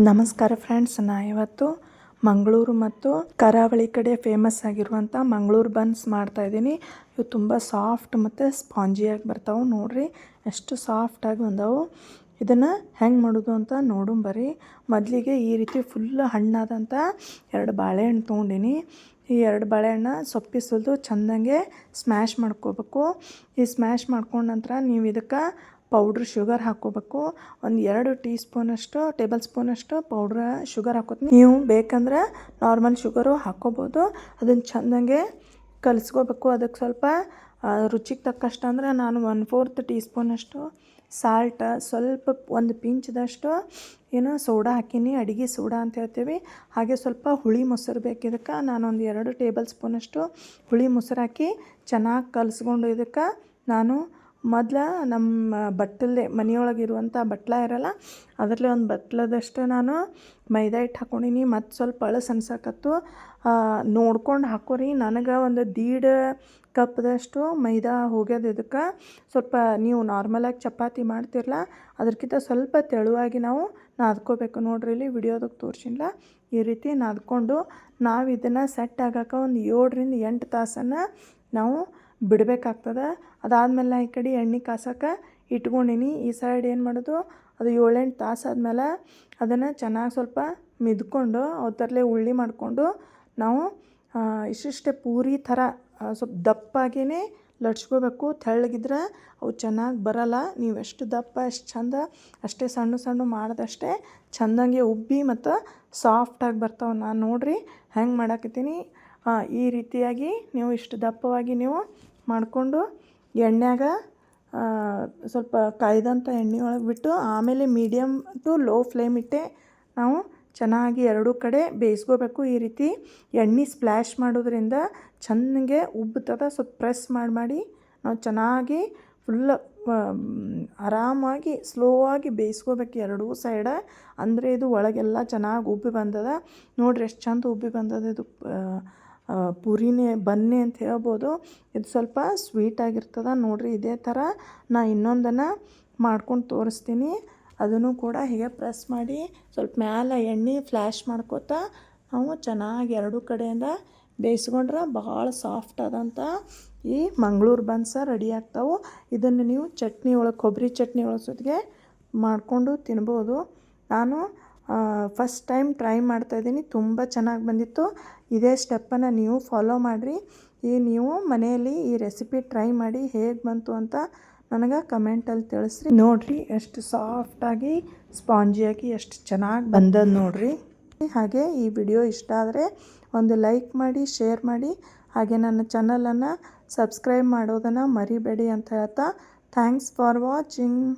ನಮಸ್ಕಾರ ಫ್ರೆಂಡ್ಸ್, ಇವತ್ತು ಮಂಗಳೂರು ಮತ್ತು ಕರಾವಳಿ ಕಡೆ ಫೇಮಸ್ ಆಗಿರುವಂಥ ಮಂಗಳೂರು ಬನ್ಸ್ ಮಾಡ್ತಾಯಿದ್ದೀನಿ. ಇವು ತುಂಬ ಸಾಫ್ಟ್ ಮತ್ತು ಸ್ಪಾಂಜಿಯಾಗಿ ಬರ್ತಾವೆ. ನೋಡಿರಿ ಎಷ್ಟು ಸಾಫ್ಟಾಗಿ ಬಂದವು. ಇದನ್ನು ಹೆಂಗೆ ಮಾಡೋದು ಅಂತ ನೋಡುಂಬರಿ. ಮೊದಲಿಗೆ ಈ ರೀತಿ ಫುಲ್ ಹಣ್ಣಾದಂಥ 2 ಬಾಳೆಹಣ್ಣು ತೊಗೊಂಡಿನಿ. ಈ 2 ಬಾಳೆಹಣ್ಣು ಸೊಪ್ಪಿ ಸುಲಿದು ಚೆಂದಂಗೆ ಸ್ಮ್ಯಾಶ್ ಮಾಡ್ಕೋಬೇಕು. ಈ ಸ್ಮ್ಯಾಶ್ ಮಾಡ್ಕೊಂಡ ನಂತರ ನೀವು ಇದಕ್ಕೆ ಪೌಡ್ರ್ ಶುಗರ್ ಹಾಕ್ಕೋಬೇಕು. ಒಂದು 2 ಟೇಬಲ್ ಸ್ಪೂನಷ್ಟು ಪೌಡ್ರ್ ಶುಗರ್ ಹಾಕೋತೀನಿ. ನೀವು ಬೇಕಂದ್ರೆ ನಾರ್ಮಲ್ ಶುಗರು ಹಾಕ್ಕೋಬೋದು. ಅದನ್ನು ಚೆಂದಂಗೆ ಕಲಿಸ್ಕೋಬೇಕು. ಅದಕ್ಕೆ ಸ್ವಲ್ಪ ರುಚಿಗೆ ತಕ್ಕಷ್ಟು ಅಂದರೆ ನಾನು 1/4 ಟೀ ಸ್ಪೂನಷ್ಟು ಸಾಲ್ಟ, ಸ್ವಲ್ಪ 1 ಪಿಂಚ್ದಷ್ಟು ಸೋಡಾ ಹಾಕೀನಿ. ಅಡುಗೆ ಸೋಡಾ ಅಂತ ಹೇಳ್ತೀವಿ. ಹಾಗೆ ಸ್ವಲ್ಪ ಹುಳಿ ಮೊಸರು ಬೇಕು. ಇದಕ್ಕೆ ನಾನೊಂದು 2 ಟೇಬಲ್ ಸ್ಪೂನಷ್ಟು ಹುಳಿ ಮೊಸರು ಹಾಕಿ ಚೆನ್ನಾಗಿ ಕಲಿಸ್ಕೊಂಡು ಇದಕ್ಕೆ ನಾನು ಮೊದಲು ನಮ್ಮ ಬಟ್ಟಲೇ ಮನೆಯೊಳಗಿರುವಂಥ ಬಟ್ಲ ಇರಲ್ಲ, ಅದರಲ್ಲೇ ಒಂದು ಬಟ್ಲದಷ್ಟು ನಾನು ಮೈದಾ ಹಿಟ್ಟು ಹಾಕ್ಕೊಂಡೀನಿ. ಮತ್ತು ಸ್ವಲ್ಪ ಅಳಸು ಅನ್ಸಕತ್ತು. ನೋಡ್ಕೊಂಡು ಹಾಕೋರಿ. ನನಗೆ ಒಂದು 1.5 ಕಪ್ದಷ್ಟು ಮೈದಾ ಹೋಗ್ಯದ. ಇದಕ್ಕೆ ಸ್ವಲ್ಪ ನೀವು ನಾರ್ಮಲಾಗಿ ಚಪಾತಿ ಮಾಡ್ತಿರಲ್ಲ ಅದಕ್ಕಿಂತ ಸ್ವಲ್ಪ ತೆಳುವಾಗಿ ನಾವು ನಾದ್ಕೋಬೇಕು. ನೋಡ್ರಿ, ಇಲ್ಲಿ ವಿಡಿಯೋದಾಗ ತೋರಿಸಿಲ್ಲ. ಈ ರೀತಿ ನಾದ್ಕೊಂಡು ನಾವು ಇದನ್ನು ಸೆಟ್ ಆಗೋಕೆ ಒಂದು 7ರಿಂದ 8 ತಾಸನ್ನು ನಾವು ಬಿಡಬೇಕಾಗ್ತದೆ. ಅದಾದಮೇಲೆ ಈ ಕಡೆ ಎಣ್ಣೆ ಕಾಸೋಕೆ ಇಟ್ಕೊಂಡೀನಿ. ಈ ಸೈಡ್ ಏನು ಮಾಡೋದು, ಅದು 7-8 ತಾಸು ಆದಮೇಲೆ ಅದನ್ನು ಚೆನ್ನಾಗಿ ಸ್ವಲ್ಪ ಮಿದ್ಕೊಂಡು ಅದರಲ್ಲೇ ಉಳ್ಳಿ ಮಾಡಿಕೊಂಡು ನಾವು ಇಷ್ಟಿಷ್ಟೇ ಪೂರಿ ಥರ ಸ್ವಲ್ಪ ದಪ್ಪಾಗಿಯೇ ಲಟ್ಸ್ಕೋಬೇಕು. ತೆಳ್ಳಗಿದ್ರೆ ಅವು ಚೆನ್ನಾಗಿ ಬರಲ್ಲ. ನೀವು ಎಷ್ಟು ದಪ್ಪ ಎಷ್ಟು ಚೆಂದ ಅಷ್ಟೇ ಸಣ್ಣ ಸಣ್ಣ ಮಾಡಿದಷ್ಟೇ ಚೆಂದಂಗೆ ಉಬ್ಬಿ ಮತ್ತು ಸಾಫ್ಟಾಗಿ ಬರ್ತಾವೆ. ನಾನು ನೋಡಿರಿ ಹೆಂಗೆ ಮಾಡಾಕತ್ತೀನಿ. ಈ ರೀತಿಯಾಗಿ ನೀವು ಇಷ್ಟು ದಪ್ಪವಾಗಿ ನೀವು ಮಾಡಿಕೊಂಡು ಎಣ್ಣೆಯಾಗ ಸ್ವಲ್ಪ ಕಾಯ್ದಂಥ ಎಣ್ಣೆ ಒಳಗೆ ಬಿಟ್ಟು ಆಮೇಲೆ ಮೀಡಿಯಮ್ ಟು ಲೋ ಫ್ಲೇಮ್ ಇಟ್ಟೆ ನಾವು ಚೆನ್ನಾಗಿ 2 ಕಡೆ ಬೇಯಿಸ್ಕೋಬೇಕು. ಈ ರೀತಿ ಎಣ್ಣೆ ಸ್ಪ್ಲ್ಯಾಶ್ ಮಾಡೋದ್ರಿಂದ ಚೆನ್ನಾಗೆ ಉಬ್ಬುತ್ತದೆ. ಸ್ವಲ್ಪ ಪ್ರೆಸ್ ಮಾಡಿ ನಾವು ಚೆನ್ನಾಗಿ ಫುಲ್ ಆರಾಮಾಗಿ ಸ್ಲೋ ಆಗಿ ಬೇಯಿಸ್ಕೋಬೇಕು 2 ಸೈಡ. ಅಂದರೆ ಇದು ಒಳಗೆಲ್ಲ ಚೆನ್ನಾಗಿ ಉಬ್ಬಿ ಬಂದದ. ನೋಡಿರಿ ಎಷ್ಟು ಚಂದ ಉಬ್ಬಿ ಬಂದದ. ಇದು ಪೂರಿನೇ ಬನ್ನಿ ಅಂತ ಹೇಳ್ಬೋದು. ಇದು ಸ್ವಲ್ಪ ಸ್ವೀಟಾಗಿರ್ತದೆ. ನೋಡಿರಿ, ಇದೇ ಥರ ನಾನು ಇನ್ನೊಂದನ್ನು ಮಾಡ್ಕೊಂಡು ತೋರಿಸ್ತೀನಿ. ಅದನ್ನು ಕೂಡ ಹೀಗೆ ಪ್ರೆಸ್ ಮಾಡಿ ಸ್ವಲ್ಪ ಮ್ಯಾಲೆ ಎಣ್ಣೆ ಫ್ಲ್ಯಾಶ್ ಮಾಡ್ಕೋತಾ ನಾವು ಚೆನ್ನಾಗಿ 2 ಕಡೆಯಿಂದ ಬೇಯಿಸ್ಕೊಂಡ್ರೆ ಭಾಳ ಸಾಫ್ಟ್ ಆದಂಥ ಈ ಮಂಗಳೂರು ಬನ್ಸ ರೆಡಿ ಆಗ್ತಾವೆ. ಇದನ್ನು ನೀವು ಚಟ್ನಿ ಒಳಗೆ, ಕೊಬ್ಬರಿ ಚಟ್ನಿ ಒಳಗೆ ಜೊತೆಗೆ ಮಾಡಿಕೊಂಡು ತಿನ್ಬೋದು. ನಾನು ಫಸ್ಟ್ ಟೈಮ್ ಟ್ರೈ ಮಾಡ್ತಾಯಿದ್ದೀನಿ. ತುಂಬ ಚೆನ್ನಾಗಿ ಬಂದಿತ್ತು. ಇದೇ ಸ್ಟೆಪ್ಪನ್ನು ನೀವು ಫಾಲೋ ಮಾಡಿರಿ. ನೀವು ಮನೆಯಲ್ಲಿ ಈ ರೆಸಿಪಿ ಟ್ರೈ ಮಾಡಿ ಹೇಗೆ ಬಂತು ಅಂತ ನನಗೆ ಕಮೆಂಟಲ್ಲಿ ತಿಳಿಸ್ರಿ. ನೋಡಿರಿ ಎಷ್ಟು ಸಾಫ್ಟಾಗಿ ಸ್ಪಾಂಜಿಯಾಗಿ ಎಷ್ಟು ಚೆನ್ನಾಗಿ ಬಂದದ್ದು ನೋಡಿರಿ. ಹಾಗೆ ಈ ವಿಡಿಯೋ ಇಷ್ಟ ಆದರೆ ಒಂದು ಲೈಕ್ ಮಾಡಿ, ಶೇರ್ ಮಾಡಿ, ಹಾಗೆ ನನ್ನ ಚಾನಲನ್ನು ಸಬ್ಸ್ಕ್ರೈಬ್ ಮಾಡೋದನ್ನು ಮರಿಬೇಡಿ ಅಂತ ಹೇಳ್ತಾ ಥ್ಯಾಂಕ್ಸ್ ಫಾರ್ ವಾಚಿಂಗ್.